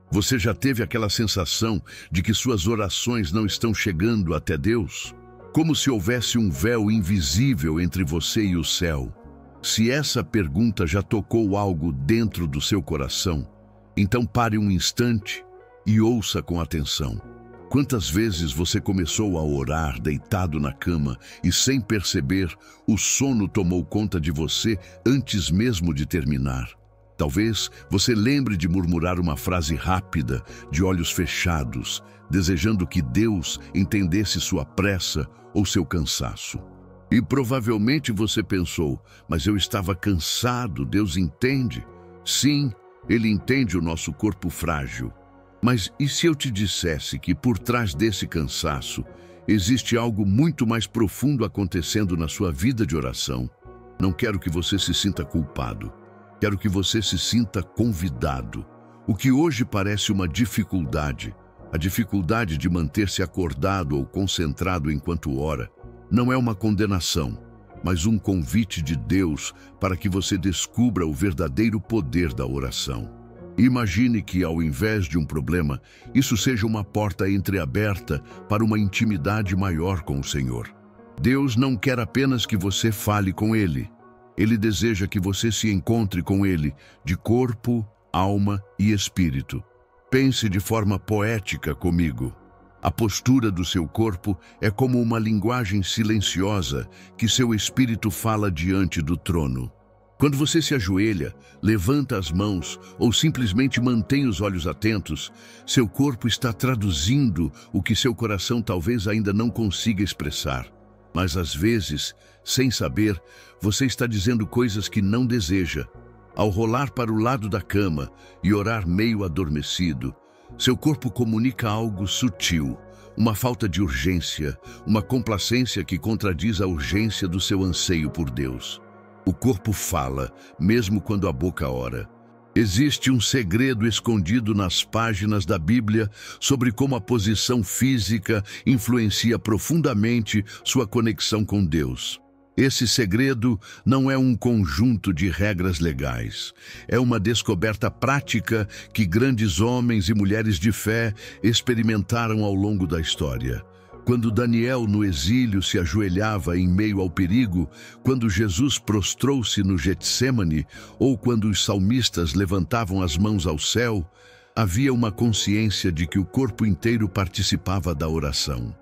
Você já teve aquela sensação de que suas orações não estão chegando até Deus? Como se houvesse um véu invisível entre você e o céu. Se essa pergunta já tocou algo dentro do seu coração, então pare um instante e ouça com atenção. Quantas vezes você começou a orar deitado na cama e, sem perceber, o sono tomou conta de você antes mesmo de terminar? Talvez você lembre de murmurar uma frase rápida, de olhos fechados, desejando que Deus entendesse sua pressa ou seu cansaço. E provavelmente você pensou, mas eu estava cansado, Deus entende? Sim, Ele entende o nosso corpo frágil. Mas e se eu te dissesse que por trás desse cansaço existe algo muito mais profundo acontecendo na sua vida de oração? Não quero que você se sinta culpado. Quero que você se sinta convidado. O que hoje parece uma dificuldade, a dificuldade de manter-se acordado ou concentrado enquanto ora, não é uma condenação, mas um convite de Deus para que você descubra o verdadeiro poder da oração. Imagine que, ao invés de um problema, isso seja uma porta entreaberta para uma intimidade maior com o Senhor. Deus não quer apenas que você fale com Ele. Ele deseja que você se encontre com Ele, de corpo, alma e espírito. Pense de forma poética comigo. A postura do seu corpo é como uma linguagem silenciosa que seu espírito fala diante do trono. Quando você se ajoelha, levanta as mãos ou simplesmente mantém os olhos atentos, seu corpo está traduzindo o que seu coração talvez ainda não consiga expressar. Mas às vezes, sem saber, você está dizendo coisas que não deseja. Ao rolar para o lado da cama e orar meio adormecido, seu corpo comunica algo sutil, uma falta de urgência, uma complacência que contradiz a urgência do seu anseio por Deus. O corpo fala, mesmo quando a boca ora. Existe um segredo escondido nas páginas da Bíblia sobre como a posição física influencia profundamente sua conexão com Deus. Esse segredo não é um conjunto de regras legais. É uma descoberta prática que grandes homens e mulheres de fé experimentaram ao longo da história. Quando Daniel, no exílio, se ajoelhava em meio ao perigo, quando Jesus prostrou-se no Getsêmani, ou quando os salmistas levantavam as mãos ao céu, havia uma consciência de que o corpo inteiro participava da oração.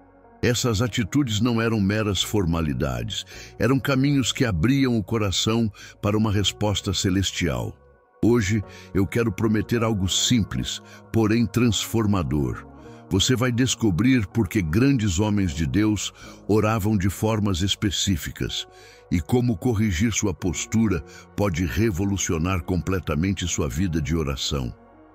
Essas atitudes não eram meras formalidades, eram caminhos que abriam o coração para uma resposta celestial. Hoje, eu quero prometer algo simples, porém transformador. Você vai descobrir por que grandes homens de Deus oravam de formas específicas e como corrigir sua postura pode revolucionar completamente sua vida de oração.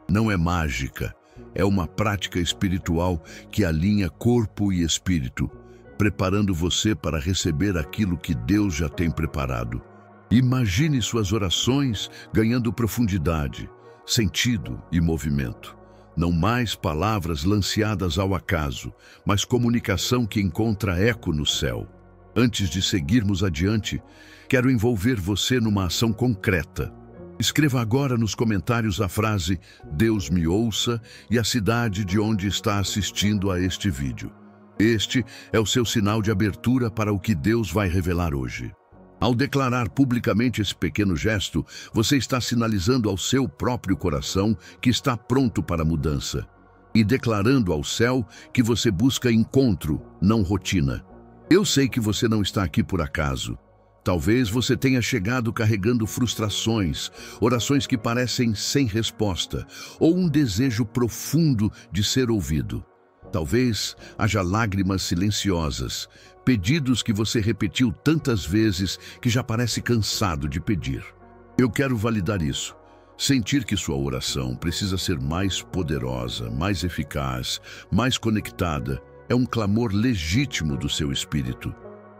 Não é mágica, é uma prática espiritual que alinha corpo e espírito, preparando você para receber aquilo que Deus já tem preparado. Imagine suas orações ganhando profundidade, sentido e movimento. Não mais palavras lanceadas ao acaso, mas comunicação que encontra eco no céu. Antes de seguirmos adiante, quero envolver você numa ação concreta. Escreva agora nos comentários a frase "Deus me ouça" e a cidade de onde está assistindo a este vídeo. Este é o seu sinal de abertura para o que Deus vai revelar hoje. Ao declarar publicamente esse pequeno gesto, você está sinalizando ao seu próprio coração que está pronto para a mudança e declarando ao céu que você busca encontro, não rotina. Eu sei que você não está aqui por acaso. Talvez você tenha chegado carregando frustrações, orações que parecem sem resposta, ou um desejo profundo de ser ouvido. Talvez haja lágrimas silenciosas, pedidos que você repetiu tantas vezes que já parece cansado de pedir. Eu quero validar isso. Sentir que sua oração precisa ser mais poderosa, mais eficaz, mais conectada, é um clamor legítimo do seu espírito.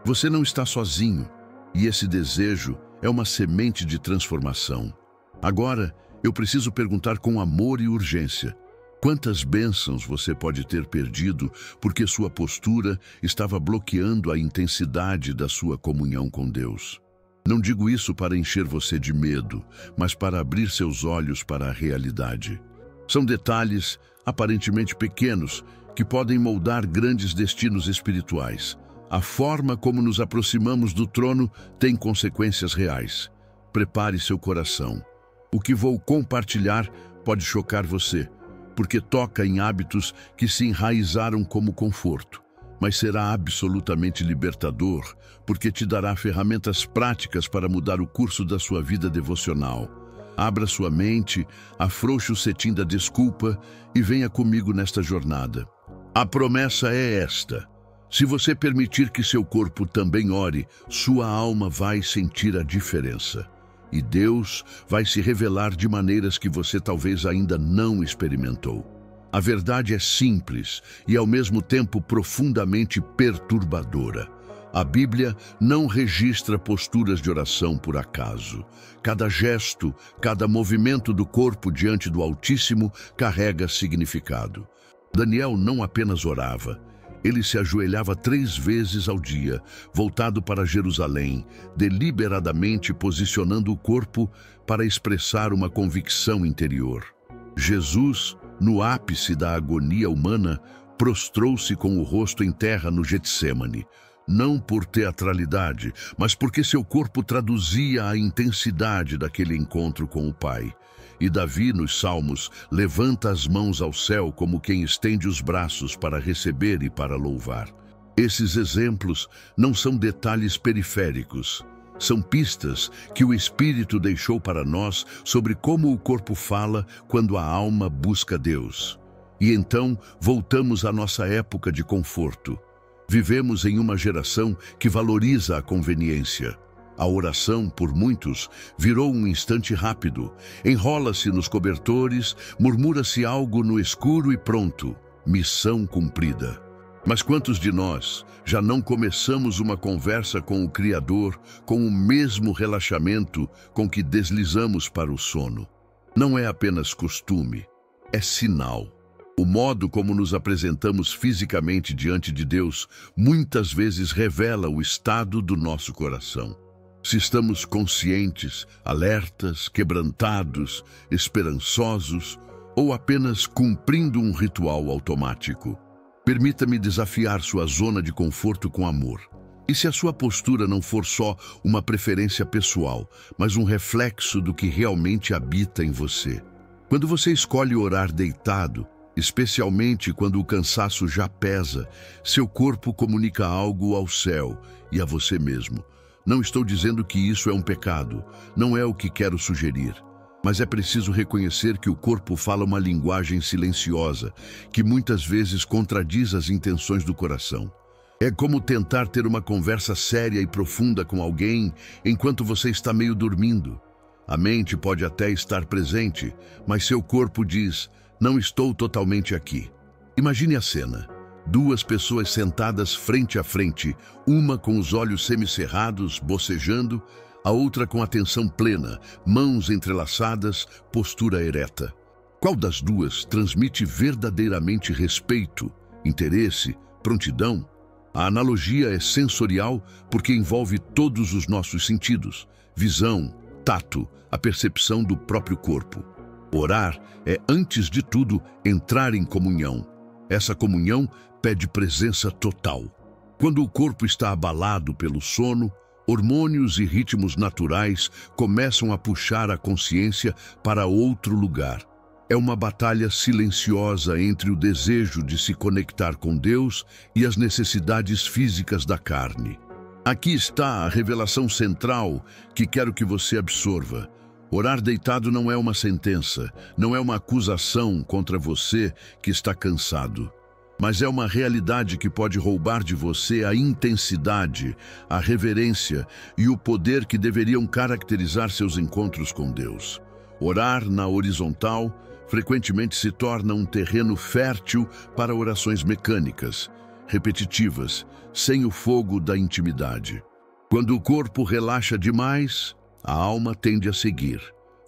Você não está sozinho, e esse desejo é uma semente de transformação. Agora, eu preciso perguntar com amor e urgência: quantas bênçãos você pode ter perdido porque sua postura estava bloqueando a intensidade da sua comunhão com Deus? Não digo isso para encher você de medo, mas para abrir seus olhos para a realidade. São detalhes aparentemente pequenos que podem moldar grandes destinos espirituais. A forma como nos aproximamos do trono tem consequências reais. Prepare seu coração. O que vou compartilhar pode chocar você, porque toca em hábitos que se enraizaram como conforto, mas será absolutamente libertador, porque te dará ferramentas práticas para mudar o curso da sua vida devocional. Abra sua mente, afrouxe o cetim da desculpa e venha comigo nesta jornada. A promessa é esta: se você permitir que seu corpo também ore, sua alma vai sentir a diferença. E Deus vai se revelar de maneiras que você talvez ainda não experimentou. A verdade é simples e, ao mesmo tempo, profundamente perturbadora. A Bíblia não registra posturas de oração por acaso. Cada gesto, cada movimento do corpo diante do Altíssimo carrega significado. Daniel não apenas orava, ele se ajoelhava 3 vezes ao dia, voltado para Jerusalém, deliberadamente posicionando o corpo para expressar uma convicção interior. Jesus, no ápice da agonia humana, prostrou-se com o rosto em terra no Getsêmani, não por teatralidade, mas porque seu corpo traduzia a intensidade daquele encontro com o Pai. E Davi, nos Salmos, levanta as mãos ao céu como quem estende os braços para receber e para louvar. Esses exemplos não são detalhes periféricos, são pistas que o Espírito deixou para nós sobre como o corpo fala quando a alma busca Deus. E então voltamos à nossa época de conforto. Vivemos em uma geração que valoriza a conveniência. A oração, por muitos, virou um instante rápido. Enrola-se nos cobertores, murmura-se algo no escuro e pronto. Missão cumprida. Mas quantos de nós já não começamos uma conversa com o Criador com o mesmo relaxamento com que deslizamos para o sono? Não é apenas costume, é sinal. O modo como nos apresentamos fisicamente diante de Deus muitas vezes revela o estado do nosso coração. Se estamos conscientes, alertas, quebrantados, esperançosos ou apenas cumprindo um ritual automático. Permita-me desafiar sua zona de conforto com amor. E se a sua postura não for só uma preferência pessoal, mas um reflexo do que realmente habita em você? Quando você escolhe orar deitado, especialmente quando o cansaço já pesa, seu corpo comunica algo ao céu e a você mesmo. Não estou dizendo que isso é um pecado, não é o que quero sugerir. Mas é preciso reconhecer que o corpo fala uma linguagem silenciosa, que muitas vezes contradiz as intenções do coração. É como tentar ter uma conversa séria e profunda com alguém enquanto você está meio dormindo. A mente pode até estar presente, mas seu corpo diz: não estou totalmente aqui. Imagine a cena. 2 pessoas sentadas frente a frente, uma com os olhos semicerrados, bocejando, a outra com atenção plena, mãos entrelaçadas, postura ereta. Qual das duas transmite verdadeiramente respeito, interesse, prontidão? A analogia é sensorial porque envolve todos os nossos sentidos: visão, tato, a percepção do próprio corpo. Orar é, antes de tudo, entrar em comunhão. Essa comunhão pede presença total. Quando o corpo está abalado pelo sono, hormônios e ritmos naturais começam a puxar a consciência para outro lugar. É uma batalha silenciosa entre o desejo de se conectar com Deus e as necessidades físicas da carne. Aqui está a revelação central que quero que você absorva. Orar deitado não é uma sentença, não é uma acusação contra você que está cansado. Mas é uma realidade que pode roubar de você a intensidade, a reverência e o poder que deveriam caracterizar seus encontros com Deus. Orar na horizontal frequentemente se torna um terreno fértil para orações mecânicas, repetitivas, sem o fogo da intimidade. Quando o corpo relaxa demais, a alma tende a seguir.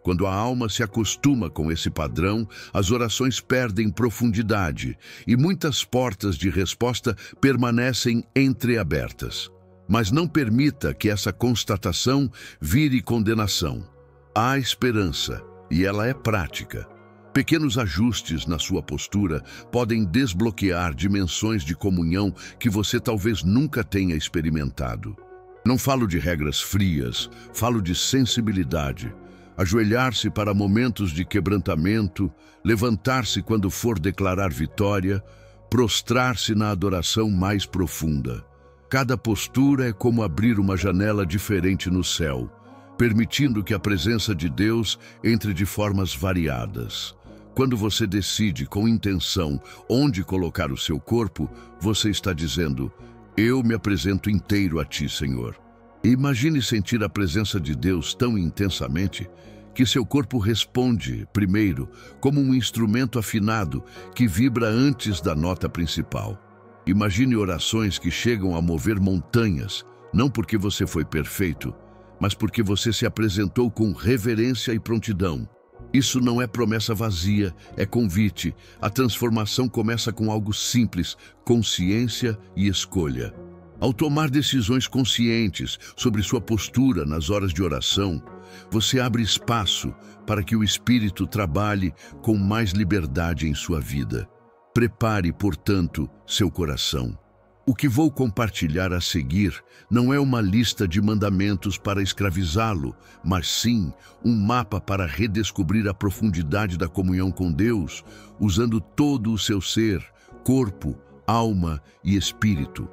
Quando a alma se acostuma com esse padrão, as orações perdem profundidade e muitas portas de resposta permanecem entreabertas. Mas não permita que essa constatação vire condenação. Há esperança, e ela é prática. Pequenos ajustes na sua postura podem desbloquear dimensões de comunhão que você talvez nunca tenha experimentado. Não falo de regras frias, falo de sensibilidade. Ajoelhar-se para momentos de quebrantamento, levantar-se quando for declarar vitória, prostrar-se na adoração mais profunda. Cada postura é como abrir uma janela diferente no céu, permitindo que a presença de Deus entre de formas variadas. Quando você decide com intenção onde colocar o seu corpo, você está dizendo: eu me apresento inteiro a Ti, Senhor. E imagine sentir a presença de Deus tão intensamente que seu corpo responde, primeiro, como um instrumento afinado que vibra antes da nota principal. Imagine orações que chegam a mover montanhas, não porque você foi perfeito, mas porque você se apresentou com reverência e prontidão. Isso não é promessa vazia, é convite. A transformação começa com algo simples: consciência e escolha. Ao tomar decisões conscientes sobre sua postura nas horas de oração, você abre espaço para que o Espírito trabalhe com mais liberdade em sua vida. Prepare, portanto, seu coração. O que vou compartilhar a seguir não é uma lista de mandamentos para escravizá-lo, mas sim um mapa para redescobrir a profundidade da comunhão com Deus, usando todo o seu ser, corpo, alma e espírito.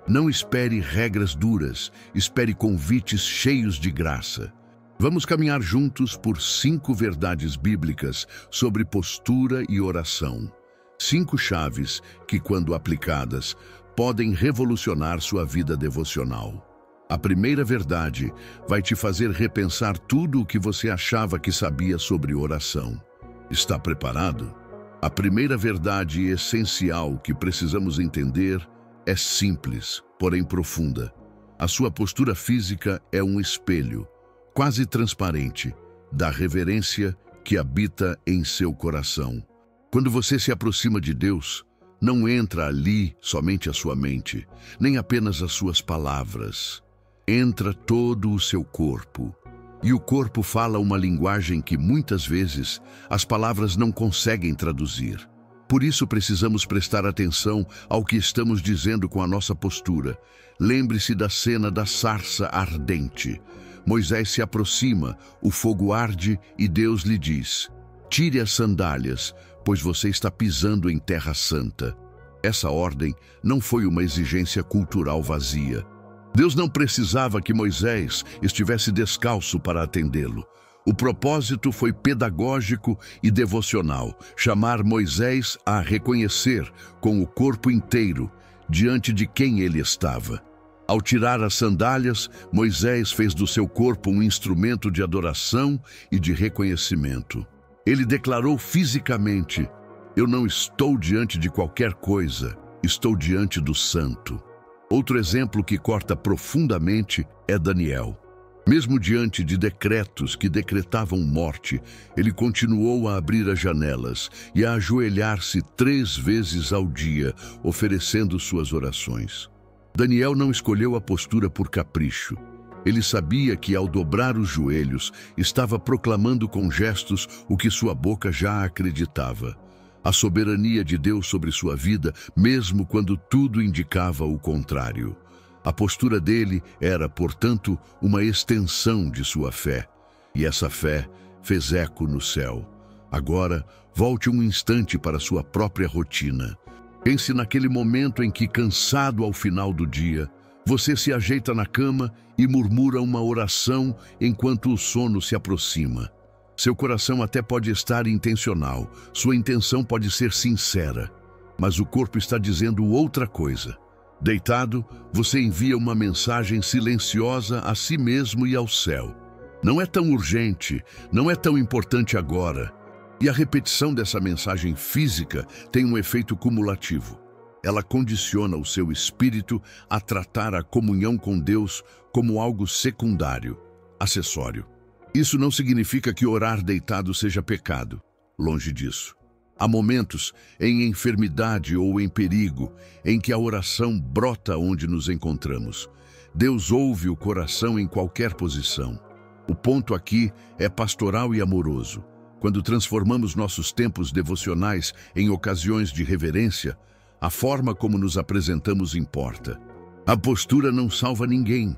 Não espere regras duras, espere convites cheios de graça. Vamos caminhar juntos por 5 verdades bíblicas sobre postura e oração. 5 chaves que, quando aplicadas, podem revolucionar sua vida devocional. A primeira verdade vai te fazer repensar tudo o que você achava que sabia sobre oração. Está preparado? A primeira verdade essencial que precisamos entender é simples, porém profunda. A sua postura física é um espelho, quase transparente, da reverência que habita em seu coração. Quando você se aproxima de Deus, não entra ali somente a sua mente, nem apenas as suas palavras. Entra todo o seu corpo. E o corpo fala uma linguagem que muitas vezes as palavras não conseguem traduzir. Por isso precisamos prestar atenção ao que estamos dizendo com a nossa postura. Lembre-se da cena da sarça ardente. Moisés se aproxima, o fogo arde e Deus lhe diz: tire as sandálias, pois você está pisando em terra santa. Essa ordem não foi uma exigência cultural vazia. Deus não precisava que Moisés estivesse descalço para atendê-lo. O propósito foi pedagógico e devocional, chamar Moisés a reconhecer com o corpo inteiro diante de quem ele estava. Ao tirar as sandálias, Moisés fez do seu corpo um instrumento de adoração e de reconhecimento. Ele declarou fisicamente: eu não estou diante de qualquer coisa, estou diante do Santo. Outro exemplo que corta profundamente é Daniel. Mesmo diante de decretos que decretavam morte, ele continuou a abrir as janelas e a ajoelhar-se 3 vezes ao dia, oferecendo suas orações. Daniel não escolheu a postura por capricho. Ele sabia que, ao dobrar os joelhos, estava proclamando com gestos o que sua boca já acreditava: a soberania de Deus sobre sua vida, mesmo quando tudo indicava o contrário. A postura dele era, portanto, uma extensão de sua fé. E essa fé fez eco no céu. Agora, volte um instante para sua própria rotina. Pense naquele momento em que, cansado ao final do dia, você se ajeita na cama e murmura uma oração enquanto o sono se aproxima. Seu coração até pode estar intencional, sua intenção pode ser sincera, mas o corpo está dizendo outra coisa. Deitado, você envia uma mensagem silenciosa a si mesmo e ao céu. Não é tão urgente, não é tão importante agora. E a repetição dessa mensagem física tem um efeito cumulativo. Ela condiciona o seu espírito a tratar a comunhão com Deus como algo secundário, acessório. Isso não significa que orar deitado seja pecado. Longe disso. Há momentos, em enfermidade ou em perigo, em que a oração brota onde nos encontramos. Deus ouve o coração em qualquer posição. O ponto aqui é pastoral e amoroso. Quando transformamos nossos tempos devocionais em ocasiões de reverência, a forma como nos apresentamos importa. A postura não salva ninguém,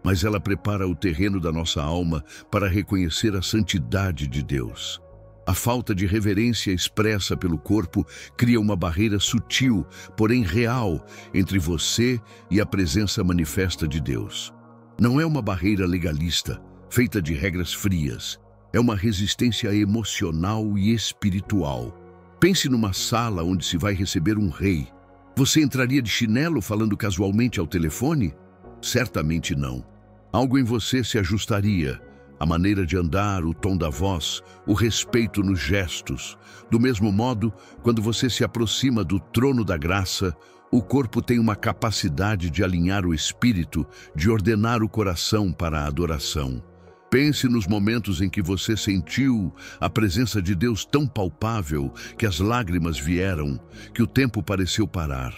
mas ela prepara o terreno da nossa alma para reconhecer a santidade de Deus. A falta de reverência expressa pelo corpo cria uma barreira sutil, porém real, entre você e a presença manifesta de Deus. Não é uma barreira legalista, feita de regras frias. É uma resistência emocional e espiritual. Pense numa sala onde se vai receber um rei. Você entraria de chinelo falando casualmente ao telefone? Certamente não. Algo em você se ajustaria. A maneira de andar, o tom da voz, o respeito nos gestos. Do mesmo modo, quando você se aproxima do trono da graça, o corpo tem uma capacidade de alinhar o espírito, de ordenar o coração para a adoração. Pense nos momentos em que você sentiu a presença de Deus tão palpável que as lágrimas vieram, que o tempo pareceu parar.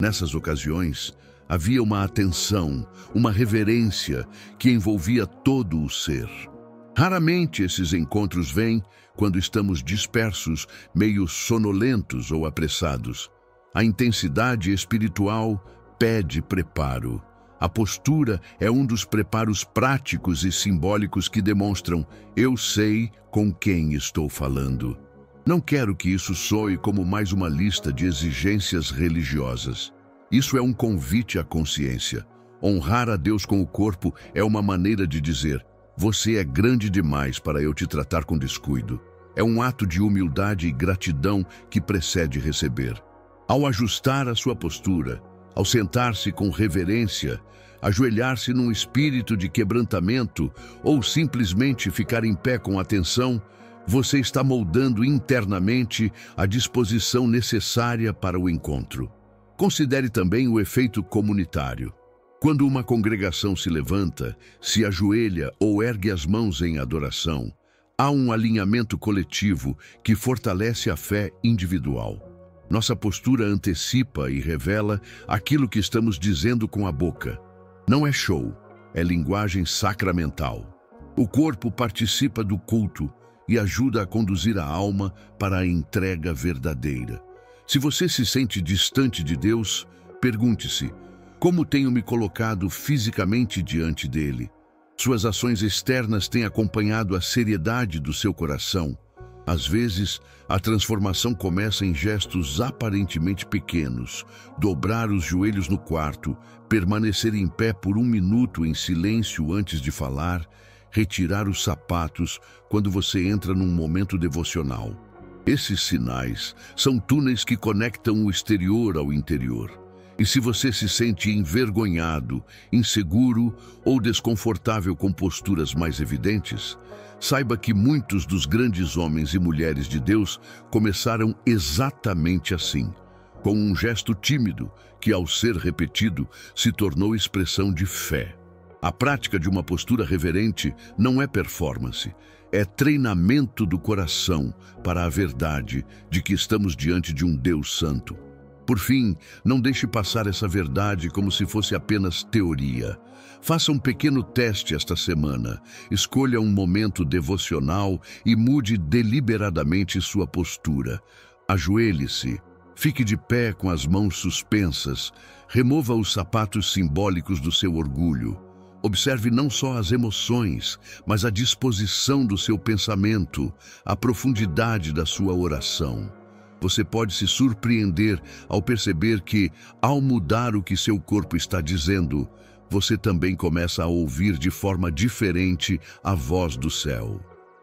Nessas ocasiões, havia uma atenção, uma reverência que envolvia todo o ser. Raramente esses encontros vêm quando estamos dispersos, meio sonolentos ou apressados. A intensidade espiritual pede preparo. A postura é um dos preparos práticos e simbólicos que demonstram: eu sei com quem estou falando. Não quero que isso soe como mais uma lista de exigências religiosas. Isso é um convite à consciência. Honrar a Deus com o corpo é uma maneira de dizer: você é grande demais para eu te tratar com descuido. É um ato de humildade e gratidão que precede receber. Ao ajustar a sua postura, ao sentar-se com reverência, ajoelhar-se num espírito de quebrantamento ou simplesmente ficar em pé com atenção, você está moldando internamente a disposição necessária para o encontro. Considere também o efeito comunitário. Quando uma congregação se levanta, se ajoelha ou ergue as mãos em adoração, há um alinhamento coletivo que fortalece a fé individual. Nossa postura antecipa e revela aquilo que estamos dizendo com a boca. Não é show, é linguagem sacramental. O corpo participa do culto e ajuda a conduzir a alma para a entrega verdadeira. Se você se sente distante de Deus, pergunte-se: como tenho me colocado fisicamente diante dele? Suas ações externas têm acompanhado a seriedade do seu coração. Às vezes, a transformação começa em gestos aparentemente pequenos: dobrar os joelhos no quarto, permanecer em pé por 1 minuto em silêncio antes de falar, retirar os sapatos quando você entra num momento devocional. Esses sinais são túneis que conectam o exterior ao interior. E se você se sente envergonhado, inseguro ou desconfortável com posturas mais evidentes, saiba que muitos dos grandes homens e mulheres de Deus começaram exatamente assim, com um gesto tímido que, ao ser repetido, se tornou expressão de fé. A prática de uma postura reverente não é performance, é treinamento do coração para a verdade de que estamos diante de um Deus santo. Por fim, não deixe passar essa verdade como se fosse apenas teoria. Faça um pequeno teste esta semana. Escolha um momento devocional e mude deliberadamente sua postura. Ajoelhe-se. Fique de pé com as mãos suspensas. Remova os sapatos simbólicos do seu orgulho. Observe não só as emoções, mas a disposição do seu pensamento, a profundidade da sua oração. Você pode se surpreender ao perceber que, ao mudar o que seu corpo está dizendo, você também começa a ouvir de forma diferente a voz do céu.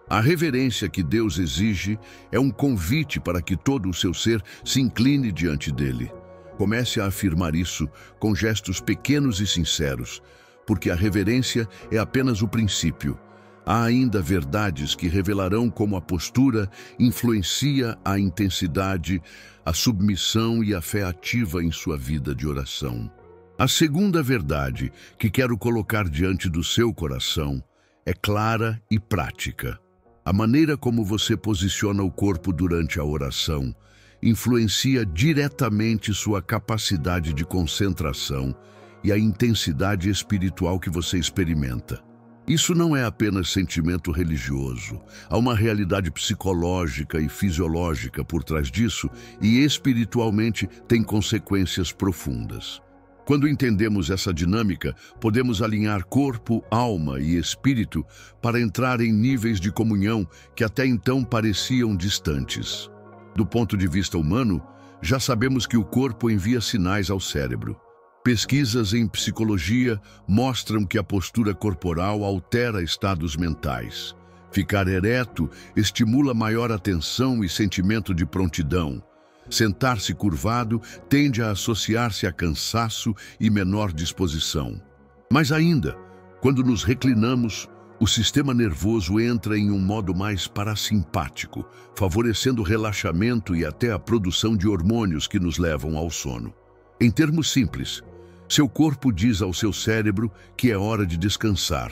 A reverência que Deus exige é um convite para que todo o seu ser se incline diante dele. Comece a afirmar isso com gestos pequenos e sinceros, porque a reverência é apenas o princípio. Há ainda verdades que revelarão como a postura influencia a intensidade, a submissão e a fé ativa em sua vida de oração. A segunda verdade que quero colocar diante do seu coração é clara e prática. A maneira como você posiciona o corpo durante a oração influencia diretamente sua capacidade de concentração e a intensidade espiritual que você experimenta. Isso não é apenas sentimento religioso. Há uma realidade psicológica e fisiológica por trás disso e espiritualmente tem consequências profundas. Quando entendemos essa dinâmica, podemos alinhar corpo, alma e espírito para entrar em níveis de comunhão que até então pareciam distantes. Do ponto de vista humano, já sabemos que o corpo envia sinais ao cérebro. Pesquisas em psicologia mostram que a postura corporal altera estados mentais. Ficar ereto estimula maior atenção e sentimento de prontidão. Sentar-se curvado tende a associar-se a cansaço e menor disposição. Mas ainda, quando nos reclinamos, o sistema nervoso entra em um modo mais parasimpático, favorecendo o relaxamento e até a produção de hormônios que nos levam ao sono. Em termos simples, seu corpo diz ao seu cérebro que é hora de descansar,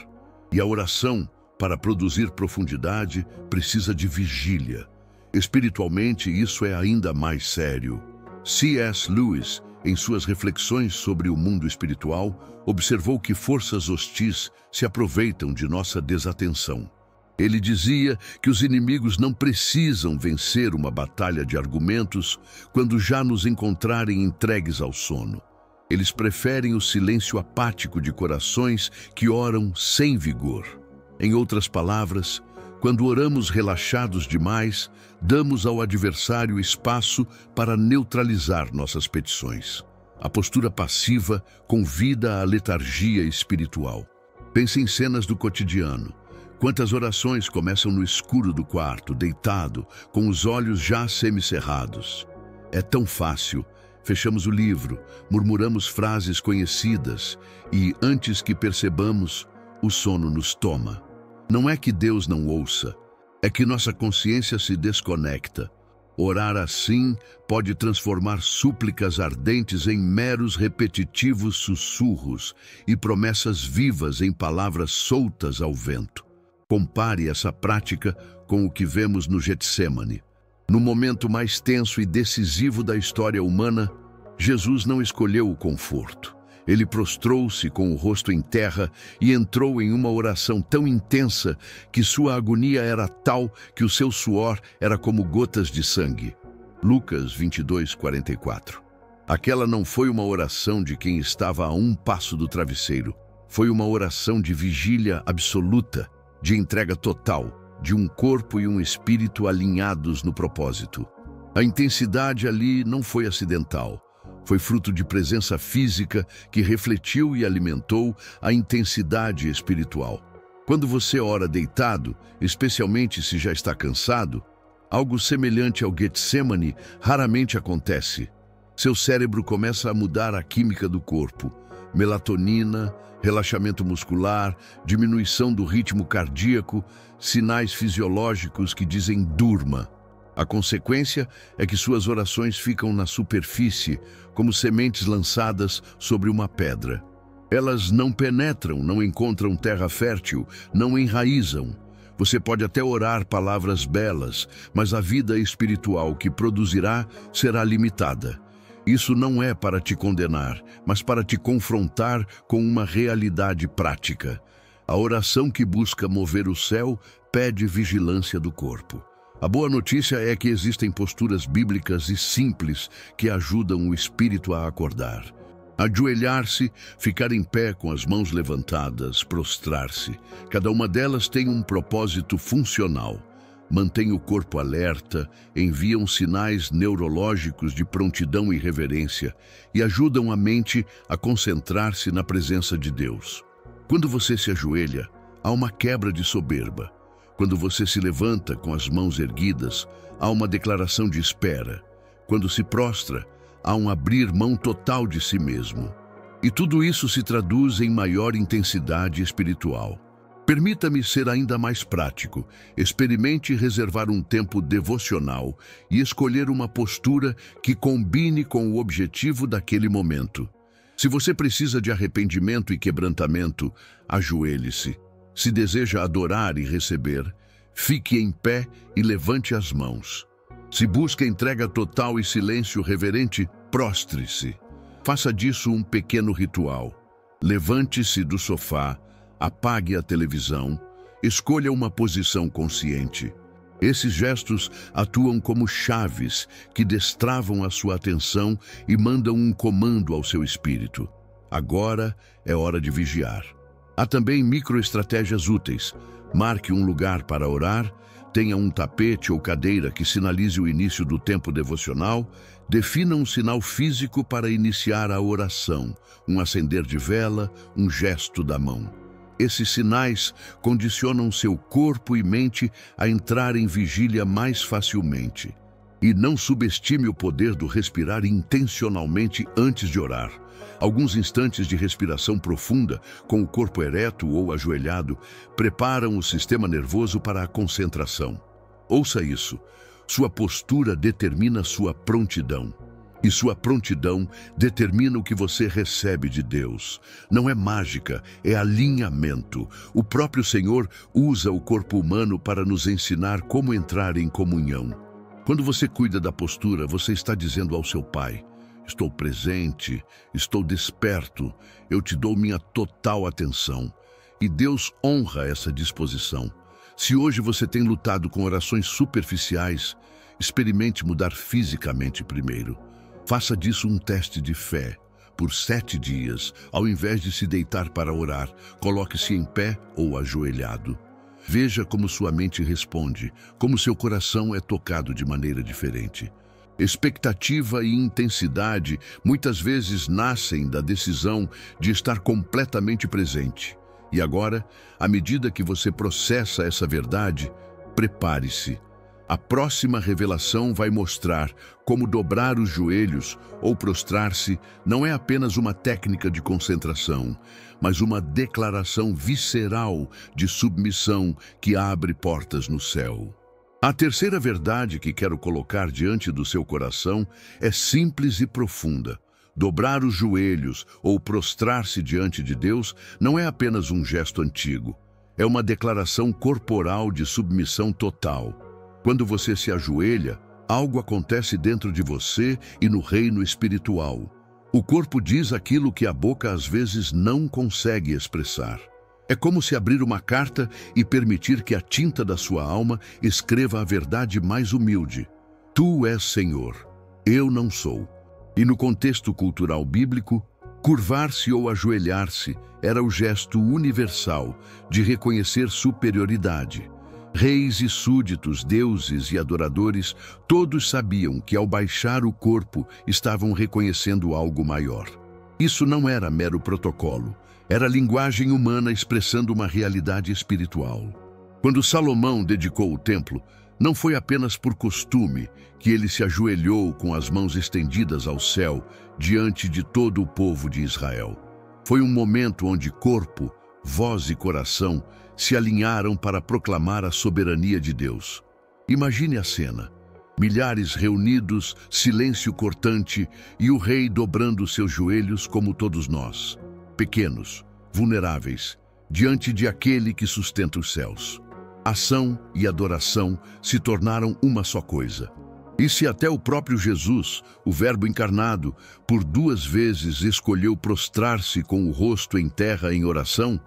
e a oração, para produzir profundidade, precisa de vigília. Espiritualmente, isso é ainda mais sério. C.S. Lewis, em suas reflexões sobre o mundo espiritual, observou que forças hostis se aproveitam de nossa desatenção. Ele dizia que os inimigos não precisam vencer uma batalha de argumentos quando já nos encontrarem entregues ao sono. Eles preferem o silêncio apático de corações que oram sem vigor. Em outras palavras, quando oramos relaxados demais, damos ao adversário espaço para neutralizar nossas petições. A postura passiva convida à letargia espiritual. Pense em cenas do cotidiano. Quantas orações começam no escuro do quarto, deitado, com os olhos já semicerrados? É tão fácil. Fechamos o livro, murmuramos frases conhecidas e, antes que percebamos, o sono nos toma. Não é que Deus não ouça, é que nossa consciência se desconecta. Orar assim pode transformar súplicas ardentes em meros repetitivos sussurros e promessas vivas em palavras soltas ao vento. Compare essa prática com o que vemos no Getsêmani. No momento mais tenso e decisivo da história humana, Jesus não escolheu o conforto. Ele prostrou-se com o rosto em terra e entrou em uma oração tão intensa que sua agonia era tal que o seu suor era como gotas de sangue. Lucas 22:44. Aquela não foi uma oração de quem estava a um passo do travesseiro. Foi uma oração de vigília absoluta, de entrega total, de um corpo e um espírito alinhados no propósito. A intensidade ali não foi acidental. Foi fruto de presença física que refletiu e alimentou a intensidade espiritual. Quando você ora deitado, especialmente se já está cansado, algo semelhante ao Getsêmani raramente acontece. Seu cérebro começa a mudar a química do corpo. Melatonina, relaxamento muscular, diminuição do ritmo cardíaco, sinais fisiológicos que dizem durma. A consequência é que suas orações ficam na superfície, como sementes lançadas sobre uma pedra. Elas não penetram, não encontram terra fértil, não enraizam. Você pode até orar palavras belas, mas a vida espiritual que produzirá será limitada. Isso não é para te condenar, mas para te confrontar com uma realidade prática. A oração que busca mover o céu pede vigilância do corpo. A boa notícia é que existem posturas bíblicas e simples que ajudam o espírito a acordar. Ajoelhar-se, ficar em pé com as mãos levantadas, prostrar-se. Cada uma delas tem um propósito funcional. Mantém o corpo alerta, enviam sinais neurológicos de prontidão e reverência e ajudam a mente a concentrar-se na presença de Deus. Quando você se ajoelha, há uma quebra de soberba. Quando você se levanta com as mãos erguidas, há uma declaração de espera. Quando se prostra, há um abrir mão total de si mesmo. E tudo isso se traduz em maior intensidade espiritual. Permita-me ser ainda mais prático. Experimente reservar um tempo devocional e escolher uma postura que combine com o objetivo daquele momento. Se você precisa de arrependimento e quebrantamento, ajoelhe-se. Se deseja adorar e receber, fique em pé e levante as mãos. Se busca entrega total e silêncio reverente, prostre-se. Faça disso um pequeno ritual. Levante-se do sofá, Apague a televisão. Escolha uma posição consciente. Esses gestos atuam como chaves que destravam a sua atenção e mandam um comando ao seu espírito. Agora é hora de vigiar. Há também microestratégias úteis. Marque um lugar para orar, tenha um tapete ou cadeira que sinalize o início do tempo devocional, defina um sinal físico para iniciar a oração, um acender de vela, um gesto da mão. Esses sinais condicionam seu corpo e mente a entrar em vigília mais facilmente. E não subestime o poder do respirar intencionalmente antes de orar. Alguns instantes de respiração profunda, com o corpo ereto ou ajoelhado, preparam o sistema nervoso para a concentração. Ouça isso. Sua postura determina sua prontidão. E sua prontidão determina o que você recebe de Deus. Não é mágica, é alinhamento. O próprio Senhor usa o corpo humano para nos ensinar como entrar em comunhão. Quando você cuida da postura, você está dizendo ao seu Pai: estou presente, estou desperto, eu te dou minha total atenção. E Deus honra essa disposição. Se hoje você tem lutado com orações superficiais, experimente mudar fisicamente primeiro. Faça disso um teste de fé. Por 7 dias, ao invés de se deitar para orar, coloque-se em pé ou ajoelhado. Veja como sua mente responde, como seu coração é tocado de maneira diferente. Expectativa e intensidade muitas vezes nascem da decisão de estar completamente presente. E agora, à medida que você processa essa verdade, prepare-se. A próxima revelação vai mostrar como dobrar os joelhos ou prostrar-se não é apenas uma técnica de concentração, mas uma declaração visceral de submissão que abre portas no céu. A terceira verdade que quero colocar diante do seu coração é simples e profunda. Dobrar os joelhos ou prostrar-se diante de Deus não é apenas um gesto antigo. É uma declaração corporal de submissão total. Quando você se ajoelha, algo acontece dentro de você e no reino espiritual. O corpo diz aquilo que a boca às vezes não consegue expressar. É como se abrir uma carta e permitir que a tinta da sua alma escreva a verdade mais humilde. Tu és Senhor, eu não sou. E no contexto cultural bíblico, curvar-se ou ajoelhar-se era o gesto universal de reconhecer superioridade. Reis e súditos, deuses e adoradores, todos sabiam que ao baixar o corpo estavam reconhecendo algo maior. Isso não era mero protocolo, era linguagem humana expressando uma realidade espiritual. Quando Salomão dedicou o templo, não foi apenas por costume que ele se ajoelhou com as mãos estendidas ao céu diante de todo o povo de Israel. Foi um momento onde corpo, voz e coração se alinharam para proclamar a soberania de Deus. Imagine a cena. Milhares reunidos, silêncio cortante e o rei dobrando seus joelhos como todos nós, pequenos, vulneráveis, diante de aquele que sustenta os céus. Ação e adoração se tornaram uma só coisa. E se até o próprio Jesus, o Verbo encarnado, por 2 vezes escolheu prostrar-se com o rosto em terra em oração,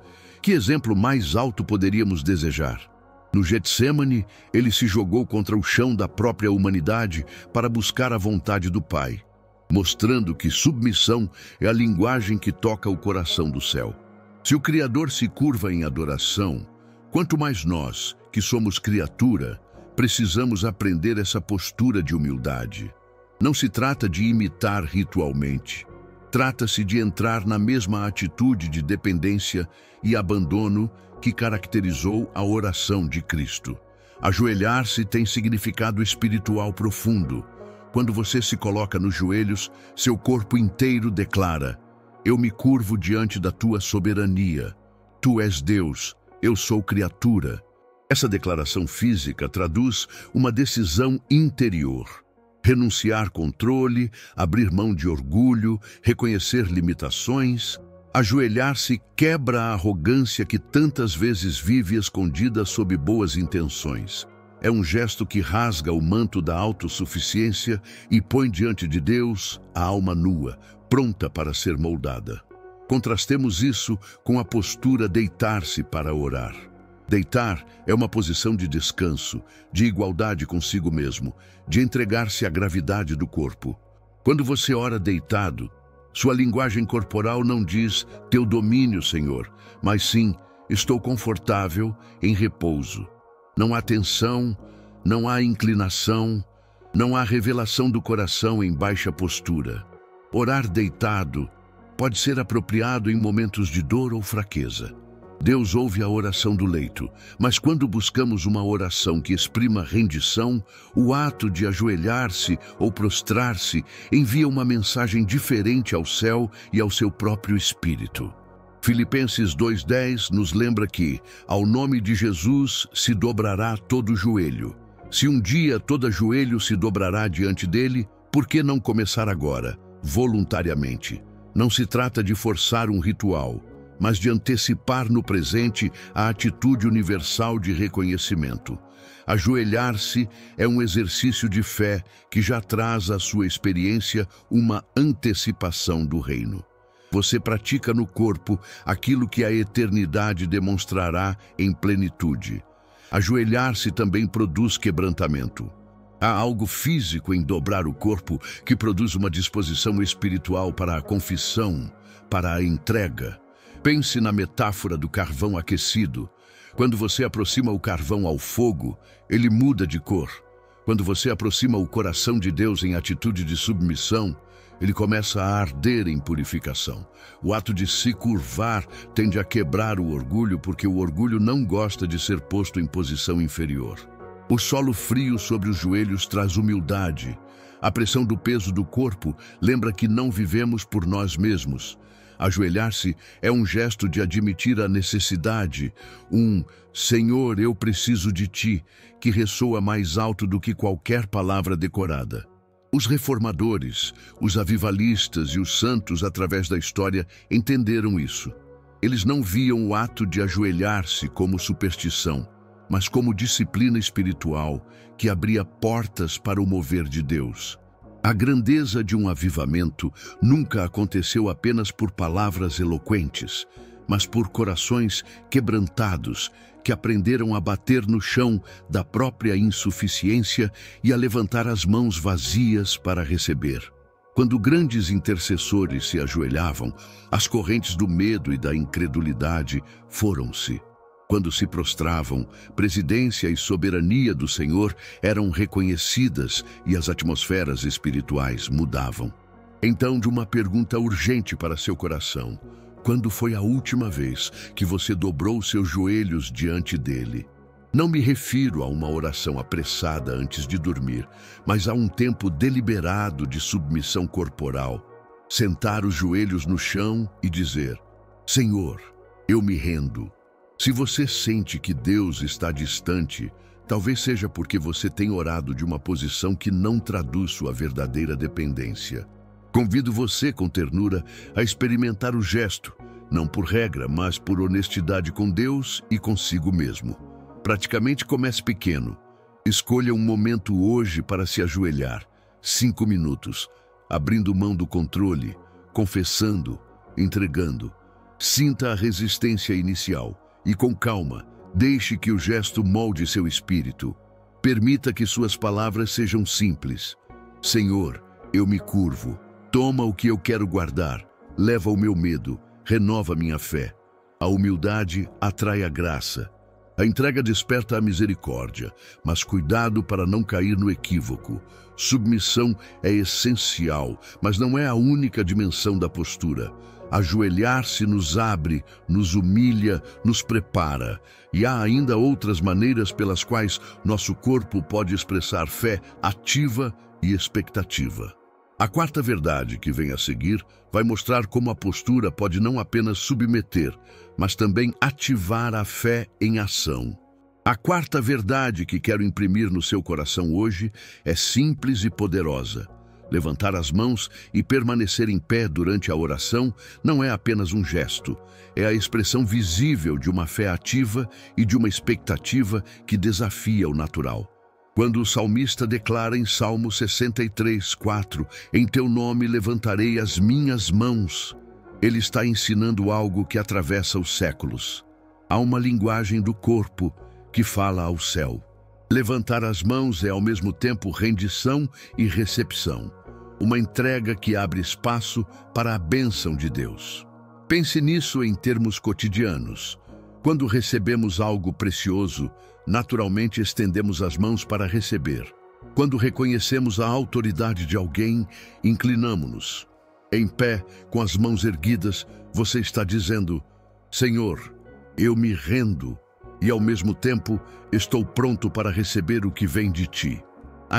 que exemplo mais alto poderíamos desejar? No Getsêmani, ele se jogou contra o chão da própria humanidade para buscar a vontade do Pai, mostrando que submissão é a linguagem que toca o coração do céu. Se o Criador se curva em adoração, quanto mais nós, que somos criatura, precisamos aprender essa postura de humildade. Não se trata de imitar ritualmente. Trata-se de entrar na mesma atitude de dependência e abandono que caracterizou a oração de Cristo. Ajoelhar-se tem significado espiritual profundo. Quando você se coloca nos joelhos, seu corpo inteiro declara: eu me curvo diante da tua soberania. Tu és Deus, eu sou criatura. Essa declaração física traduz uma decisão interior. Renunciar controle, abrir mão de orgulho, reconhecer limitações. Ajoelhar-se quebra a arrogância que tantas vezes vive escondida sob boas intenções. É um gesto que rasga o manto da autossuficiência e põe diante de Deus a alma nua, pronta para ser moldada. Contrastemos isso com a postura deitar-se para orar. Deitar é uma posição de descanso, de igualdade consigo mesmo, de entregar-se à gravidade do corpo. Quando você ora deitado, sua linguagem corporal não diz teu domínio, Senhor, mas sim estou confortável em repouso. Não há tensão, não há inclinação, não há revelação do coração em baixa postura. Orar deitado pode ser apropriado em momentos de dor ou fraqueza. Deus ouve a oração do leito, mas quando buscamos uma oração que exprima rendição, o ato de ajoelhar-se ou prostrar-se envia uma mensagem diferente ao céu e ao seu próprio espírito. Filipenses 2:10 nos lembra que, ao nome de Jesus, se dobrará todo joelho. Se um dia todo joelho se dobrará diante dele, por que não começar agora, voluntariamente? Não se trata de forçar um ritual, mas de antecipar no presente a atitude universal de reconhecimento. Ajoelhar-se é um exercício de fé que já traz à sua experiência uma antecipação do reino. Você pratica no corpo aquilo que a eternidade demonstrará em plenitude. Ajoelhar-se também produz quebrantamento. Há algo físico em dobrar o corpo que produz uma disposição espiritual para a confissão, para a entrega. Pense na metáfora do carvão aquecido. Quando você aproxima o carvão ao fogo, ele muda de cor. Quando você aproxima o coração de Deus em atitude de submissão, ele começa a arder em purificação. O ato de se curvar tende a quebrar o orgulho, porque o orgulho não gosta de ser posto em posição inferior. O solo frio sobre os joelhos traz humildade. A pressão do peso do corpo lembra que não vivemos por nós mesmos. Ajoelhar-se é um gesto de admitir a necessidade, Senhor, eu preciso de Ti, que ressoa mais alto do que qualquer palavra decorada. Os reformadores, os avivalistas e os santos através da história entenderam isso. Eles não viam o ato de ajoelhar-se como superstição, mas como disciplina espiritual que abria portas para o mover de Deus. A grandeza de um avivamento nunca aconteceu apenas por palavras eloquentes, mas por corações quebrantados que aprenderam a bater no chão da própria insuficiência e a levantar as mãos vazias para receber. Quando grandes intercessores se ajoelhavam, as correntes do medo e da incredulidade foram-se. Quando se prostravam, presidência e soberania do Senhor eram reconhecidas e as atmosferas espirituais mudavam. Então, de uma pergunta urgente para seu coração: quando foi a última vez que você dobrou seus joelhos diante dele? Não me refiro a uma oração apressada antes de dormir, mas a um tempo deliberado de submissão corporal. Sentar os joelhos no chão e dizer: Senhor, eu me rendo. Se você sente que Deus está distante, talvez seja porque você tem orado de uma posição que não traduz sua verdadeira dependência. Convido você, com ternura, a experimentar o gesto, não por regra, mas por honestidade com Deus e consigo mesmo. Praticamente comece pequeno. Escolha um momento hoje para se ajoelhar. 5 minutos, abrindo mão do controle, confessando, entregando. Sinta a resistência inicial. E com calma, deixe que o gesto molde seu espírito. Permita que suas palavras sejam simples. Senhor, eu me curvo. Toma o que eu quero guardar. Leva o meu medo. Renova minha fé. A humildade atrai a graça. A entrega desperta a misericórdia, mas cuidado para não cair no equívoco. Submissão é essencial, mas não é a única dimensão da postura. Ajoelhar-se nos abre, nos humilha, nos prepara. E há ainda outras maneiras pelas quais nosso corpo pode expressar fé ativa e expectativa. A quarta verdade que vem a seguir vai mostrar como a postura pode não apenas submeter, mas também ativar a fé em ação. A quarta verdade que quero imprimir no seu coração hoje é simples e poderosa. Levantar as mãos e permanecer em pé durante a oração não é apenas um gesto, é a expressão visível de uma fé ativa e de uma expectativa que desafia o natural. Quando o salmista declara em Salmo 63:4, em teu nome levantarei as minhas mãos, Ele está ensinando algo que atravessa os séculos. Há uma linguagem do corpo que fala ao céu. Levantar as mãos é ao mesmo tempo rendição e recepção. Uma entrega que abre espaço para a bênção de Deus. Pense nisso em termos cotidianos. Quando recebemos algo precioso, naturalmente estendemos as mãos para receber. Quando reconhecemos a autoridade de alguém, inclinamo-nos. Em pé, com as mãos erguidas, você está dizendo: Senhor, eu me rendo e, ao mesmo tempo, estou pronto para receber o que vem de ti.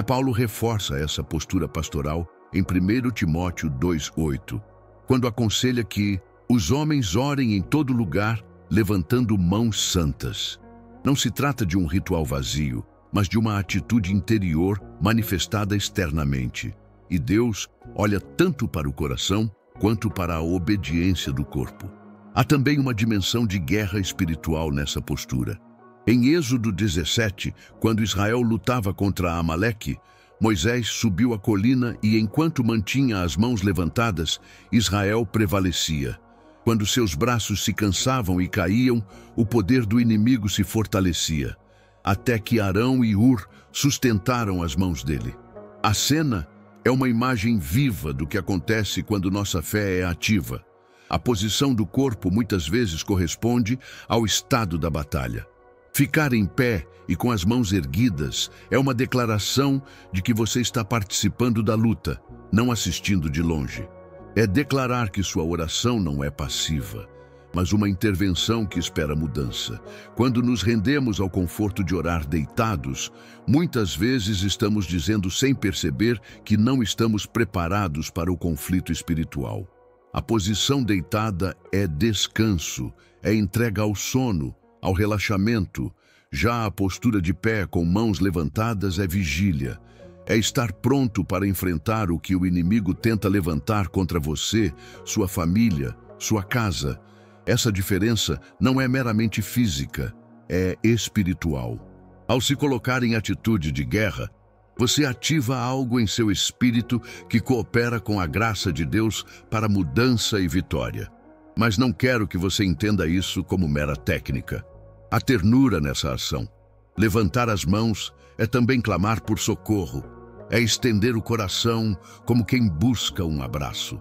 Paulo reforça essa postura pastoral em 1 Timóteo 2,8, quando aconselha que os homens orem em todo lugar, levantando mãos santas. Não se trata de um ritual vazio, mas de uma atitude interior manifestada externamente. E Deus olha tanto para o coração quanto para a obediência do corpo. Há também uma dimensão de guerra espiritual nessa postura. Em Êxodo 17, quando Israel lutava contra Amaleque, Moisés subiu a colina e, enquanto mantinha as mãos levantadas, Israel prevalecia. Quando seus braços se cansavam e caíam, o poder do inimigo se fortalecia, até que Arão e Hur sustentaram as mãos dele. A cena é uma imagem viva do que acontece quando nossa fé é ativa. A posição do corpo muitas vezes corresponde ao estado da batalha. Ficar em pé e com as mãos erguidas é uma declaração de que você está participando da luta, não assistindo de longe. É declarar que sua oração não é passiva, mas uma intervenção que espera mudança. Quando nos rendemos ao conforto de orar deitados, muitas vezes estamos dizendo sem perceber que não estamos preparados para o conflito espiritual. A posição deitada é descanso, é entrega ao sono, ao relaxamento. Já a postura de pé com mãos levantadas é vigília. É estar pronto para enfrentar o que o inimigo tenta levantar contra você, sua família, sua casa. Essa diferença não é meramente física, é espiritual. Ao se colocar em atitude de guerra, você ativa algo em seu espírito que coopera com a graça de Deus para mudança e vitória. Mas não quero que você entenda isso como mera técnica. Há ternura nessa ação. Levantar as mãos é também clamar por socorro. É estender o coração como quem busca um abraço.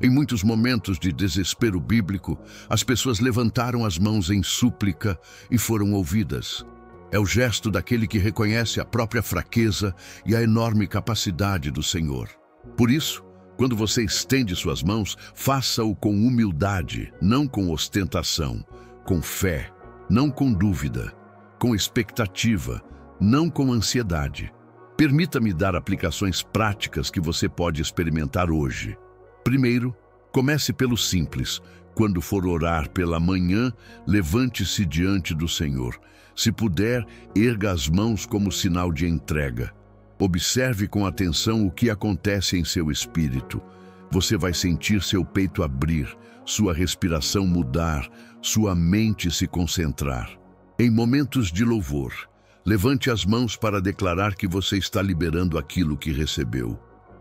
Em muitos momentos de desespero bíblico, as pessoas levantaram as mãos em súplica e foram ouvidas. É o gesto daquele que reconhece a própria fraqueza e a enorme capacidade do Senhor. Por isso, quando você estende suas mãos, faça-o com humildade, não com ostentação, com fé, não com dúvida, com expectativa, não com ansiedade. Permita-me dar aplicações práticas que você pode experimentar hoje. Primeiro, comece pelo simples. Quando for orar pela manhã, levante-se diante do Senhor. Se puder, erga as mãos como sinal de entrega. Observe com atenção o que acontece em seu espírito. Você vai sentir seu peito abrir, sua respiração mudar, sua mente se concentrar. Em momentos de louvor, levante as mãos para declarar que você está liberando aquilo que recebeu.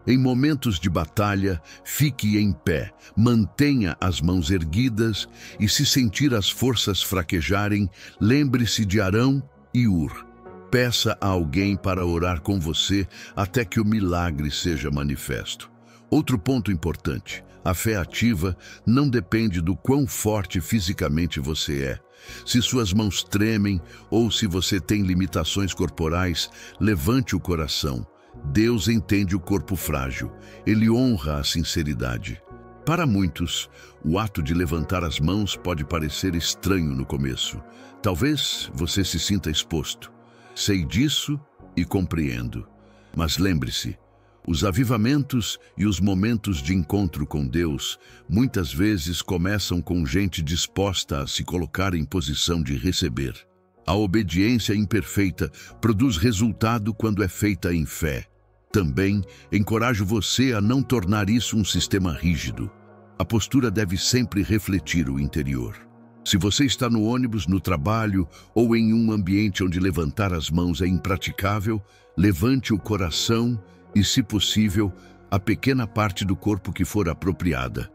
Em momentos de batalha, fique em pé, mantenha as mãos erguidas e, se sentir as forças fraquejarem, lembre-se de Arão e Hur. Peça a alguém para orar com você até que o milagre seja manifesto. Outro ponto importante: a fé ativa não depende do quão forte fisicamente você é. Se suas mãos tremem ou se você tem limitações corporais, levante o coração. Deus entende o corpo frágil. Ele honra a sinceridade. Para muitos, o ato de levantar as mãos pode parecer estranho no começo. Talvez você se sinta exposto. Sei disso e compreendo. Mas lembre-se, os avivamentos e os momentos de encontro com Deus muitas vezes começam com gente disposta a se colocar em posição de receber. A obediência imperfeita produz resultado quando é feita em fé. Também encorajo você a não tornar isso um sistema rígido. A postura deve sempre refletir o interior. Se você está no ônibus, no trabalho ou em um ambiente onde levantar as mãos é impraticável, levante o coração e, se possível, a pequena parte do corpo que for apropriada.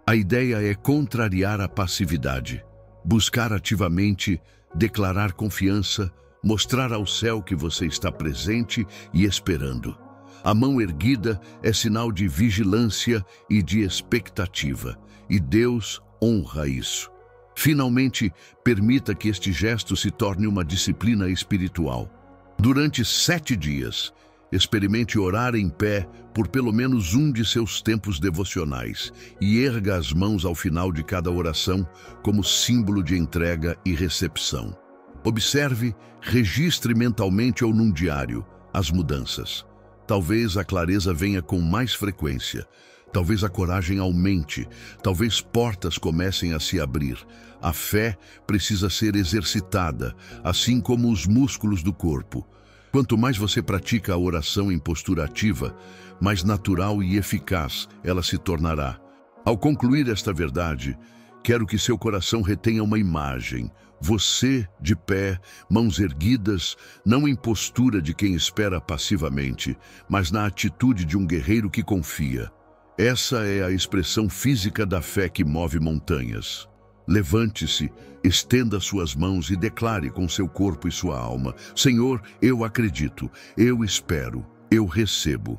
A ideia é contrariar a passividade, buscar ativamente, declarar confiança, mostrar ao céu que você está presente e esperando. A mão erguida é sinal de vigilância e de expectativa, e Deus honra isso. Finalmente, permita que este gesto se torne uma disciplina espiritual. Durante 7 dias, experimente orar em pé por pelo menos um de seus tempos devocionais e erga as mãos ao final de cada oração como símbolo de entrega e recepção. Observe, registre mentalmente ou num diário as mudanças. Talvez a clareza venha com mais frequência. Talvez a coragem aumente. Talvez portas comecem a se abrir. A fé precisa ser exercitada, assim como os músculos do corpo. Quanto mais você pratica a oração em postura ativa, mais natural e eficaz ela se tornará. Ao concluir esta verdade, quero que seu coração retenha uma imagem. Você, de pé, mãos erguidas, não em postura de quem espera passivamente, mas na atitude de um guerreiro que confia. Essa é a expressão física da fé que move montanhas. Levante-se, estenda suas mãos e declare com seu corpo e sua alma: Senhor, eu acredito, eu espero, eu recebo.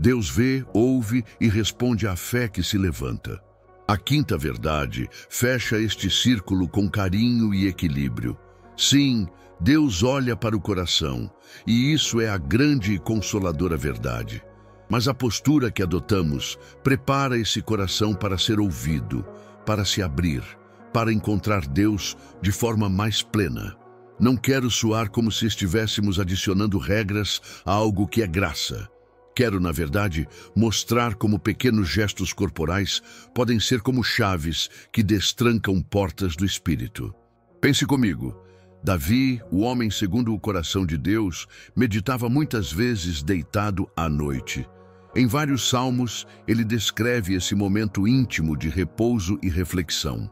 Deus vê, ouve e responde à fé que se levanta. A quinta verdade fecha este círculo com carinho e equilíbrio. Sim, Deus olha para o coração, e isso é a grande e consoladora verdade. Mas a postura que adotamos prepara esse coração para ser ouvido, para se abrir, para encontrar Deus de forma mais plena. Não quero soar como se estivéssemos adicionando regras a algo que é graça. Quero, na verdade, mostrar como pequenos gestos corporais podem ser como chaves que destrancam portas do espírito. Pense comigo. Davi, o homem segundo o coração de Deus, meditava muitas vezes deitado à noite. Em vários salmos, ele descreve esse momento íntimo de repouso e reflexão.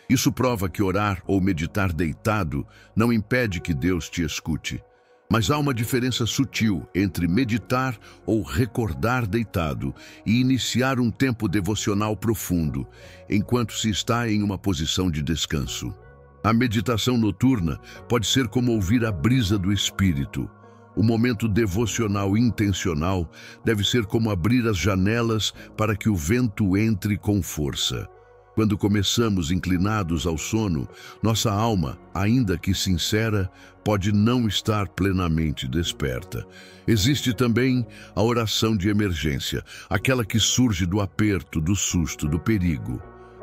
Isso prova que orar ou meditar deitado não impede que Deus te escute. Mas há uma diferença sutil entre meditar ou recordar deitado e iniciar um tempo devocional profundo, enquanto se está em uma posição de descanso. A meditação noturna pode ser como ouvir a brisa do espírito. O momento devocional intencional deve ser como abrir as janelas para que o vento entre com força. Quando começamos inclinados ao sono, nossa alma, ainda que sincera, pode não estar plenamente desperta. Existe também a oração de emergência, aquela que surge do aperto, do susto, do perigo.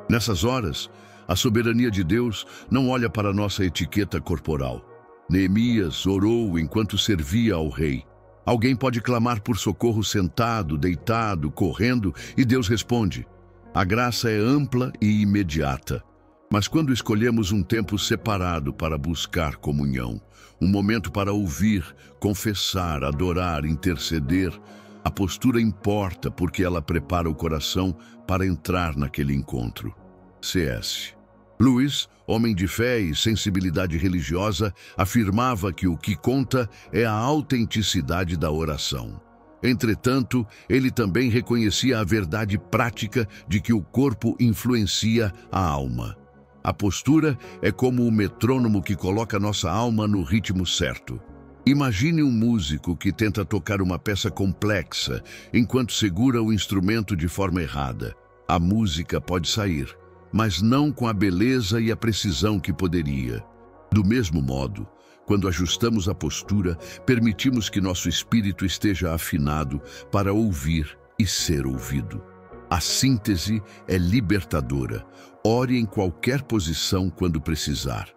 Nessas horas, a soberania de Deus não olha para nossa etiqueta corporal. Neemias orou enquanto servia ao rei. Alguém pode clamar por socorro sentado, deitado, correndo, e Deus responde. A graça é ampla e imediata, mas quando escolhemos um tempo separado para buscar comunhão, um momento para ouvir, confessar, adorar, interceder, a postura importa porque ela prepara o coração para entrar naquele encontro. C.S. Lewis, homem de fé e sensibilidade religiosa, afirmava que o que conta é a autenticidade da oração. Entretanto, ele também reconhecia a verdade prática de que o corpo influencia a alma. A postura é como o metrônomo que coloca nossa alma no ritmo certo. Imagine um músico que tenta tocar uma peça complexa enquanto segura o instrumento de forma errada. A música pode sair, mas não com a beleza e a precisão que poderia. Do mesmo modo, quando ajustamos a postura, permitimos que nosso espírito esteja afinado para ouvir e ser ouvido. A síntese é libertadora. Ore em qualquer posição quando precisar.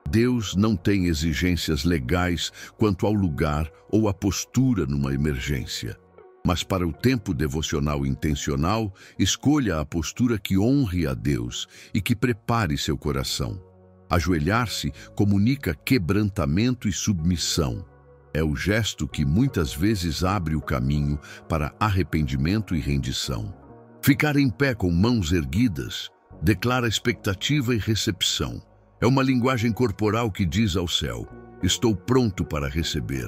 Deus não tem exigências legais quanto ao lugar ou à postura numa emergência. Mas para o tempo devocional intencional, escolha a postura que honre a Deus e que prepare seu coração. Ajoelhar-se comunica quebrantamento e submissão. É o gesto que muitas vezes abre o caminho para arrependimento e rendição. Ficar em pé com mãos erguidas declara expectativa e recepção. É uma linguagem corporal que diz ao céu: estou pronto para receber.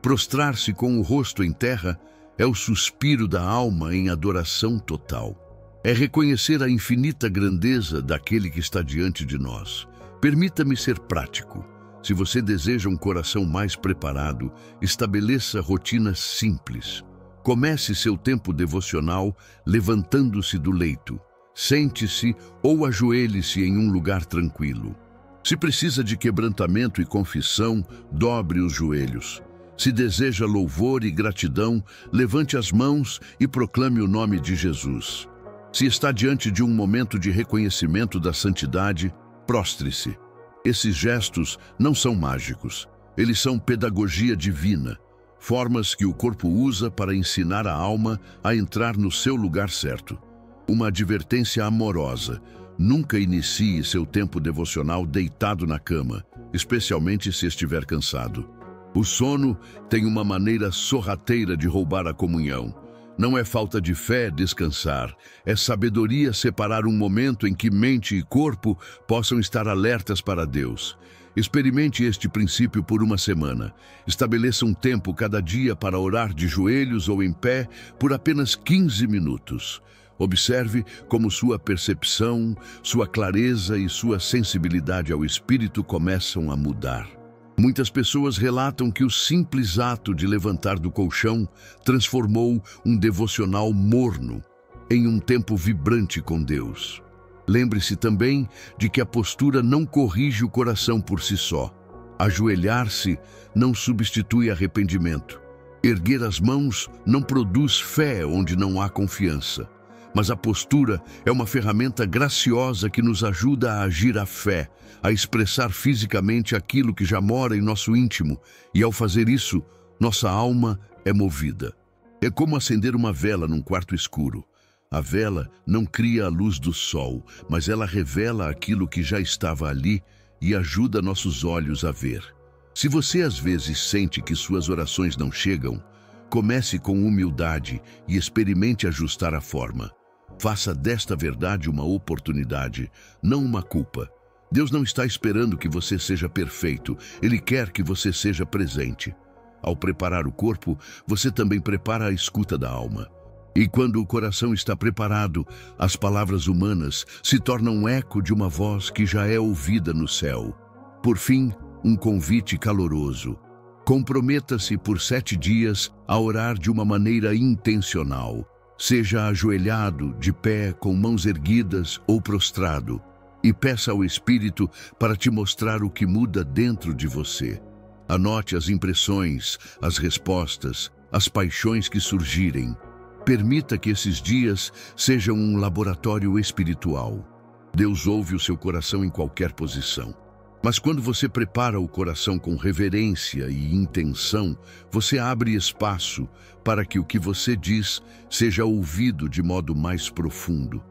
Prostrar-se com o rosto em terra é o suspiro da alma em adoração total. É reconhecer a infinita grandeza daquele que está diante de nós. Permita-me ser prático. Se você deseja um coração mais preparado, estabeleça rotinas simples. Comece seu tempo devocional levantando-se do leito. Sente-se ou ajoelhe-se em um lugar tranquilo. Se precisa de quebrantamento e confissão, dobre os joelhos. Se deseja louvor e gratidão, levante as mãos e proclame o nome de Jesus. Se está diante de um momento de reconhecimento da santidade, prostre-se. Esses gestos não são mágicos. Eles são pedagogia divina, formas que o corpo usa para ensinar a alma a entrar no seu lugar certo. Uma advertência amorosa: nunca inicie seu tempo devocional deitado na cama, especialmente se estiver cansado. O sono tem uma maneira sorrateira de roubar a comunhão. Não é falta de fé descansar, é sabedoria separar um momento em que mente e corpo possam estar alertas para Deus. Experimente este princípio por uma semana. Estabeleça um tempo cada dia para orar de joelhos ou em pé por apenas 15 minutos. Observe como sua percepção, sua clareza e sua sensibilidade ao Espírito começam a mudar. Muitas pessoas relatam que o simples ato de levantar do colchão transformou um devocional morno em um tempo vibrante com Deus. Lembre-se também de que a postura não corrige o coração por si só. Ajoelhar-se não substitui arrependimento. Erguer as mãos não produz fé onde não há confiança. Mas a postura é uma ferramenta graciosa que nos ajuda a agir a fé, a expressar fisicamente aquilo que já mora em nosso íntimo, e ao fazer isso, nossa alma é movida. É como acender uma vela num quarto escuro. A vela não cria a luz do sol, mas ela revela aquilo que já estava ali e ajuda nossos olhos a ver. Se você às vezes sente que suas orações não chegam, comece com humildade e experimente ajustar a forma. Faça desta verdade uma oportunidade, não uma culpa. Deus não está esperando que você seja perfeito, Ele quer que você seja presente. Ao preparar o corpo, você também prepara a escuta da alma. E quando o coração está preparado, as palavras humanas se tornam um eco de uma voz que já é ouvida no céu. Por fim, um convite caloroso. Comprometa-se por 7 dias a orar de uma maneira intencional. Seja ajoelhado, de pé, com mãos erguidas ou prostrado, e peça ao Espírito para te mostrar o que muda dentro de você. Anote as impressões, as respostas, as paixões que surgirem. Permita que esses dias sejam um laboratório espiritual. Deus ouve o seu coração em qualquer posição. Mas quando você prepara o coração com reverência e intenção, você abre espaço para que o que você diz seja ouvido de modo mais profundo.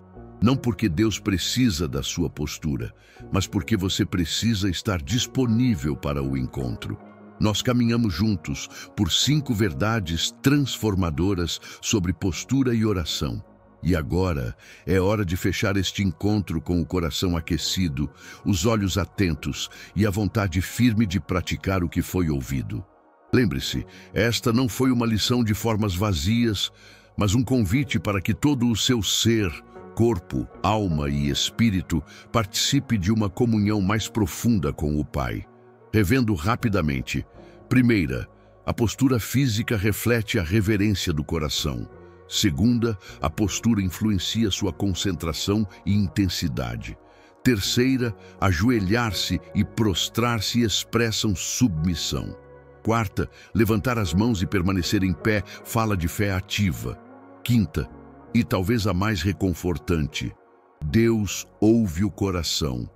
Não porque Deus precisa da sua postura, mas porque você precisa estar disponível para o encontro. Nós caminhamos juntos por 5 verdades transformadoras sobre postura e oração. E agora é hora de fechar este encontro com o coração aquecido, os olhos atentos e a vontade firme de praticar o que foi ouvido. Lembre-se, esta não foi uma lição de formas vazias, mas um convite para que todo o seu ser, corpo, alma e espírito participe de uma comunhão mais profunda com o Pai. Revendo rapidamente. Primeira, a postura física reflete a reverência do coração. Segunda, a postura influencia sua concentração e intensidade. Terceira, ajoelhar-se e prostrar-se expressam submissão. Quarta, levantar as mãos e permanecer em pé fala de fé ativa. Quinta, e talvez a mais reconfortante, Deus ouve o coração,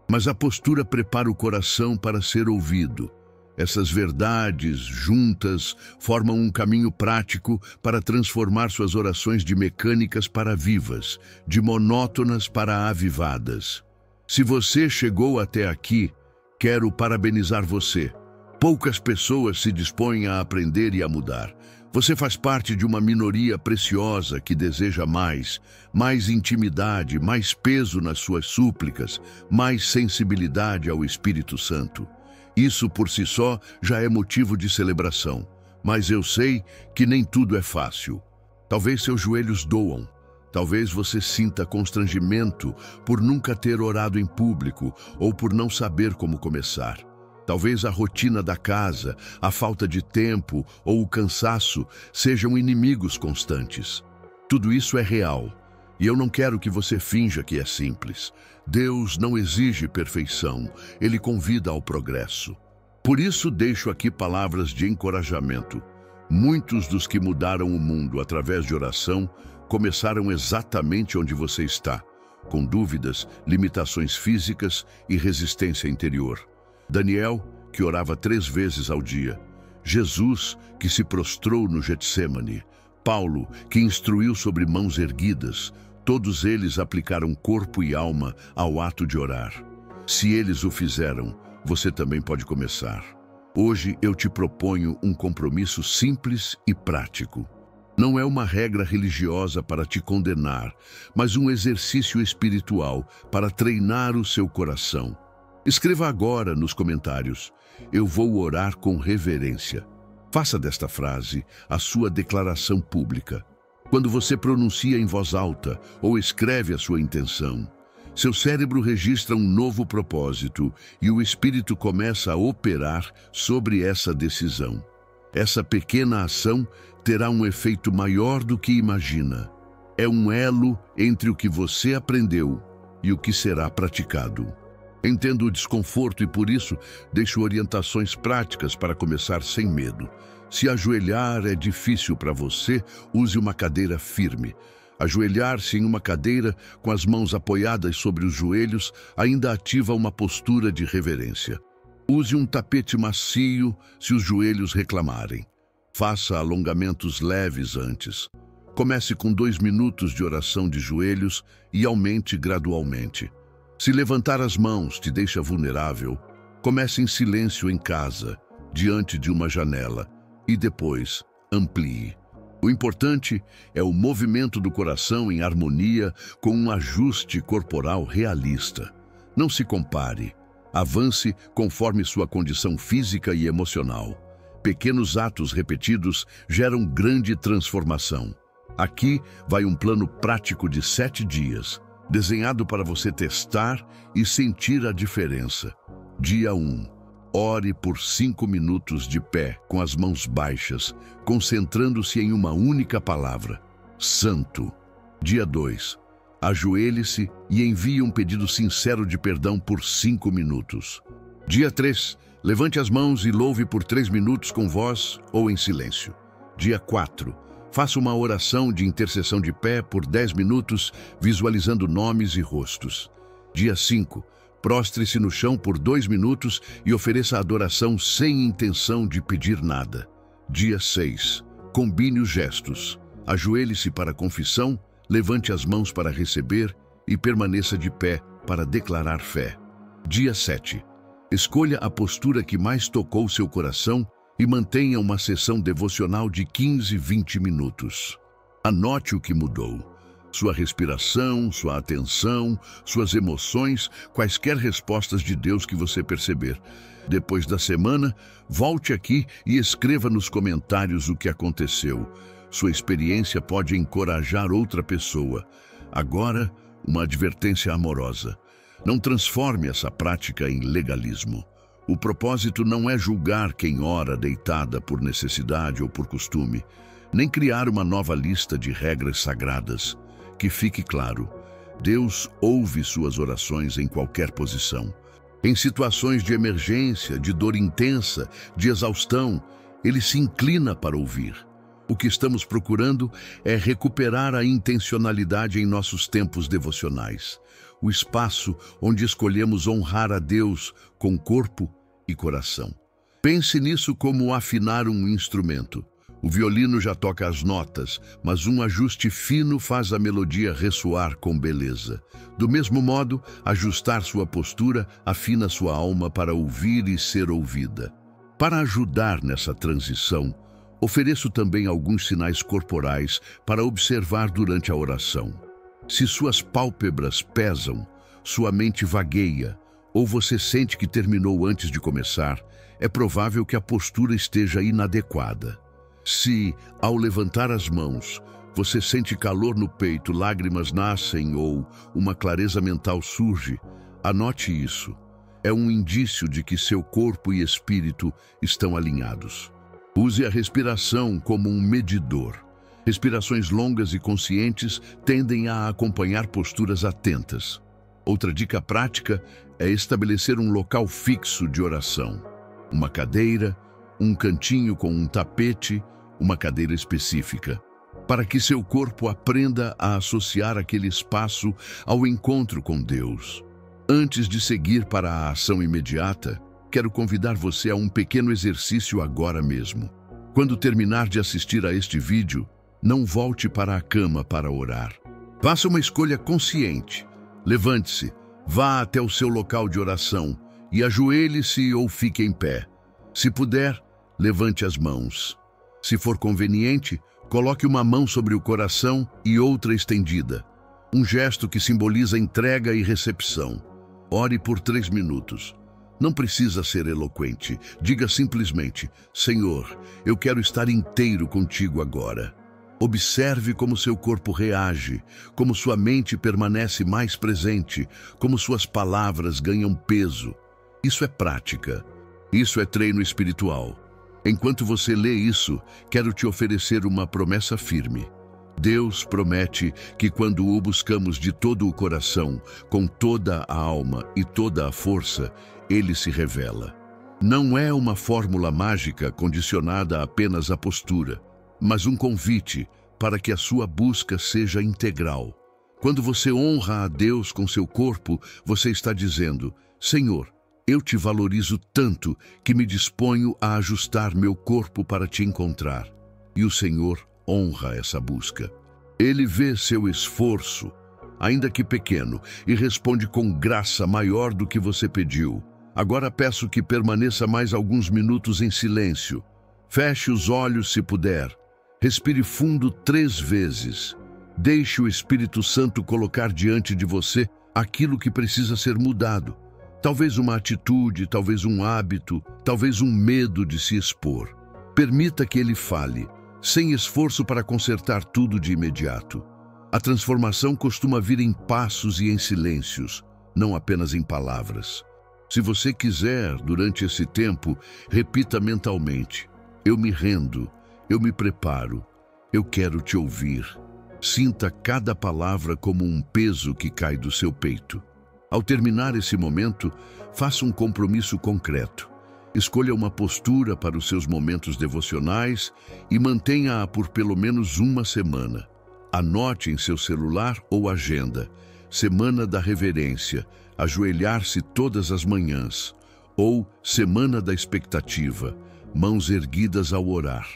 mas a postura prepara o coração para ser ouvido. Essas verdades, juntas, formam um caminho prático para transformar suas orações de mecânicas para vivas, de monótonas para avivadas. Se você chegou até aqui, quero parabenizar você. Poucas pessoas se dispõem a aprender e a mudar. Você faz parte de uma minoria preciosa que deseja mais intimidade, mais peso nas suas súplicas, mais sensibilidade ao Espírito Santo. Isso por si só já é motivo de celebração, mas eu sei que nem tudo é fácil. Talvez seus joelhos doam, Talvez você sinta constrangimento por nunca ter orado em público ou por não saber como começar. Talvez a rotina da casa, a falta de tempo ou o cansaço sejam inimigos constantes. Tudo isso é real, e eu não quero que você finja que é simples. Deus não exige perfeição, Ele convida ao progresso. Por isso deixo aqui palavras de encorajamento. Muitos dos que mudaram o mundo através de oração começaram exatamente onde você está, com dúvidas, limitações físicas e resistência interior. Daniel, que orava 3 vezes ao dia. Jesus, que se prostrou no Getsemane. Paulo, que instruiu sobre mãos erguidas. Todos eles aplicaram corpo e alma ao ato de orar. Se eles o fizeram, você também pode começar. Hoje eu te proponho um compromisso simples e prático. Não é uma regra religiosa para te condenar, mas um exercício espiritual para treinar o seu coração. Escreva agora nos comentários: eu vou orar com reverência. Faça desta frase a sua declaração pública. Quando você pronuncia em voz alta ou escreve a sua intenção, seu cérebro registra um novo propósito e o Espírito começa a operar sobre essa decisão. Essa pequena ação terá um efeito maior do que imagina. É um elo entre o que você aprendeu e o que será praticado. Entendo o desconforto e, por isso, deixo orientações práticas para começar sem medo. Se ajoelhar é difícil para você, use uma cadeira firme. Ajoelhar-se em uma cadeira com as mãos apoiadas sobre os joelhos ainda ativa uma postura de reverência. Use um tapete macio se os joelhos reclamarem. Faça alongamentos leves antes. Comece com 2 minutos de oração de joelhos e aumente gradualmente. Se levantar as mãos te deixa vulnerável, comece em silêncio em casa, diante de uma janela, e depois amplie. O importante é o movimento do coração em harmonia com um ajuste corporal realista. Não se compare. Avance conforme sua condição física e emocional. Pequenos atos repetidos geram grande transformação. Aqui vai um plano prático de 7 dias, desenhado para você testar e sentir a diferença. Dia 1. Ore por 5 minutos de pé, com as mãos baixas, concentrando-se em uma única palavra: Santo. Dia 2. Ajoelhe-se e envie um pedido sincero de perdão por 5 minutos. Dia 3. Levante as mãos e louve por 3 minutos com voz ou em silêncio. Dia 4. Faça uma oração de intercessão de pé por 10 minutos, visualizando nomes e rostos. Dia 5. Prostre-se no chão por 2 minutos e ofereça adoração sem intenção de pedir nada. Dia 6. Combine os gestos. Ajoelhe-se para a confissão, levante as mãos para receber e permaneça de pé para declarar fé. Dia 7. Escolha a postura que mais tocou seu coração e mantenha uma sessão devocional de 15-20 minutos. Anote o que mudou. Sua respiração, sua atenção, suas emoções, quaisquer respostas de Deus que você perceber. Depois da semana, volte aqui e escreva nos comentários o que aconteceu. Sua experiência pode encorajar outra pessoa. Agora, uma advertência amorosa. Não transforme essa prática em legalismo. O propósito não é julgar quem ora deitada por necessidade ou por costume, nem criar uma nova lista de regras sagradas. Que fique claro, Deus ouve suas orações em qualquer posição. Em situações de emergência, de dor intensa, de exaustão, Ele se inclina para ouvir. O que estamos procurando é recuperar a intencionalidade em nossos tempos devocionais, o espaço onde escolhemos honrar a Deus com corpo e coração. Pense nisso como afinar um instrumento. O violino já toca as notas, mas um ajuste fino faz a melodia ressoar com beleza. Do mesmo modo, ajustar sua postura afina sua alma para ouvir e ser ouvida. Para ajudar nessa transição, ofereço também alguns sinais corporais para observar durante a oração. Se suas pálpebras pesam, sua mente vagueia, ou você sente que terminou antes de começar, é provável que a postura esteja inadequada. Se, ao levantar as mãos, Você sente calor no peito, lágrimas nascem ou uma clareza mental surge. Anote isso. É um indício de que seu corpo e espírito estão alinhados. Use a respiração como um medidor. Respirações longas e conscientes tendem a acompanhar posturas atentas. Outra dica prática é estabelecer um local fixo de oração. Uma cadeira, um cantinho com um tapete, uma cadeira específica, para que seu corpo aprenda a associar aquele espaço ao encontro com Deus. Antes de seguir para a ação imediata, quero convidar você a um pequeno exercício agora mesmo. Quando terminar de assistir a este vídeo, não volte para a cama para orar. Faça uma escolha consciente. Levante-se, vá até o seu local de oração e ajoelhe-se ou fique em pé. Se puder, levante as mãos. Se for conveniente, coloque uma mão sobre o coração e outra estendida. Um gesto que simboliza entrega e recepção. Ore por 3 minutos. Não precisa ser eloquente. Diga simplesmente: Senhor, eu quero estar inteiro contigo agora. Observe como seu corpo reage, como sua mente permanece mais presente, como suas palavras ganham peso. Isso é prática. Isso é treino espiritual. Enquanto você lê isso, quero te oferecer uma promessa firme. Deus promete que quando o buscamos de todo o coração, com toda a alma e toda a força, Ele se revela. Não é uma fórmula mágica condicionada apenas à postura, mas um convite para que a sua busca seja integral. Quando você honra a Deus com seu corpo, você está dizendo: Senhor, eu te valorizo tanto que me disponho a ajustar meu corpo para te encontrar. E o Senhor honra essa busca. Ele vê seu esforço, ainda que pequeno, e responde com graça maior do que você pediu. Agora peço que permaneça mais alguns minutos em silêncio. Feche os olhos se puder. Respire fundo 3 vezes. Deixe o Espírito Santo colocar diante de você aquilo que precisa ser mudado. Talvez uma atitude, talvez um hábito, talvez um medo de se expor. Permita que ele fale, sem esforço para consertar tudo de imediato. A transformação costuma vir em passos e em silêncios, não apenas em palavras. Se você quiser, durante esse tempo, repita mentalmente: eu me rendo, eu me preparo, eu quero te ouvir. Sinta cada palavra como um peso que cai do seu peito. Ao terminar esse momento, faça um compromisso concreto. Escolha uma postura para os seus momentos devocionais e mantenha-a por pelo menos 1 semana. Anote em seu celular ou agenda: Semana da Reverência, ajoelhar-se todas as manhãs, ou Semana da Expectativa, mãos erguidas ao orar.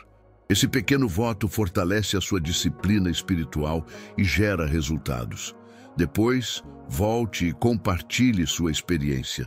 Esse pequeno voto fortalece a sua disciplina espiritual e gera resultados. Depois, volte e compartilhe sua experiência.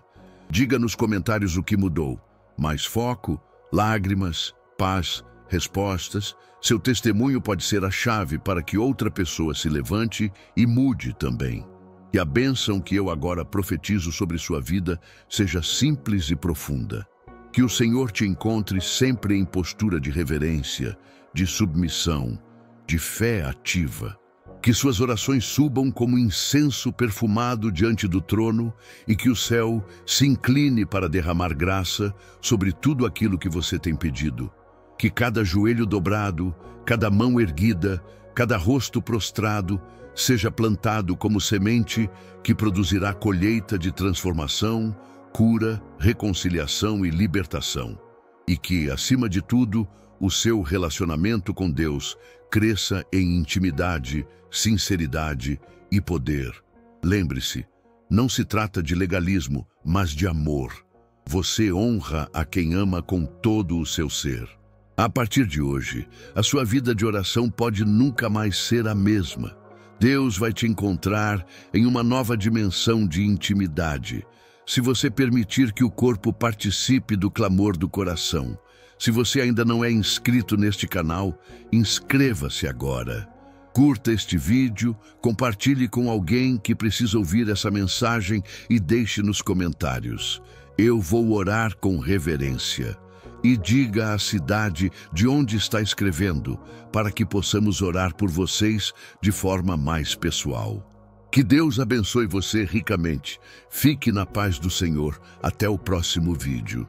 Diga nos comentários o que mudou. Mais foco, lágrimas, paz, respostas. Seu testemunho pode ser a chave para que outra pessoa se levante e mude também. Que a bênção que eu agora profetizo sobre sua vida seja simples e profunda. Que o Senhor te encontre sempre em postura de reverência, de submissão, de fé ativa. Que suas orações subam como incenso perfumado diante do trono e que o céu se incline para derramar graça sobre tudo aquilo que você tem pedido. Que cada joelho dobrado, cada mão erguida, cada rosto prostrado seja plantado como semente que produzirá colheita de transformação, cura, reconciliação e libertação. E que, acima de tudo, o seu relacionamento com Deus cresça em intimidade, sinceridade e poder. Lembre-se, não se trata de legalismo, mas de amor. Você honra a quem ama com todo o seu ser. A partir de hoje, a sua vida de oração pode nunca mais ser a mesma. Deus vai te encontrar em uma nova dimensão de intimidade, se você permitir que o corpo participe do clamor do coração. Se você ainda não é inscrito neste canal, inscreva-se agora. Curta este vídeo, compartilhe com alguém que precisa ouvir essa mensagem e deixe nos comentários: eu vou orar com reverência. e diga à cidade de onde está escrevendo, para que possamos orar por vocês de forma mais pessoal. Que Deus abençoe você ricamente. Fique na paz do Senhor. Até o próximo vídeo.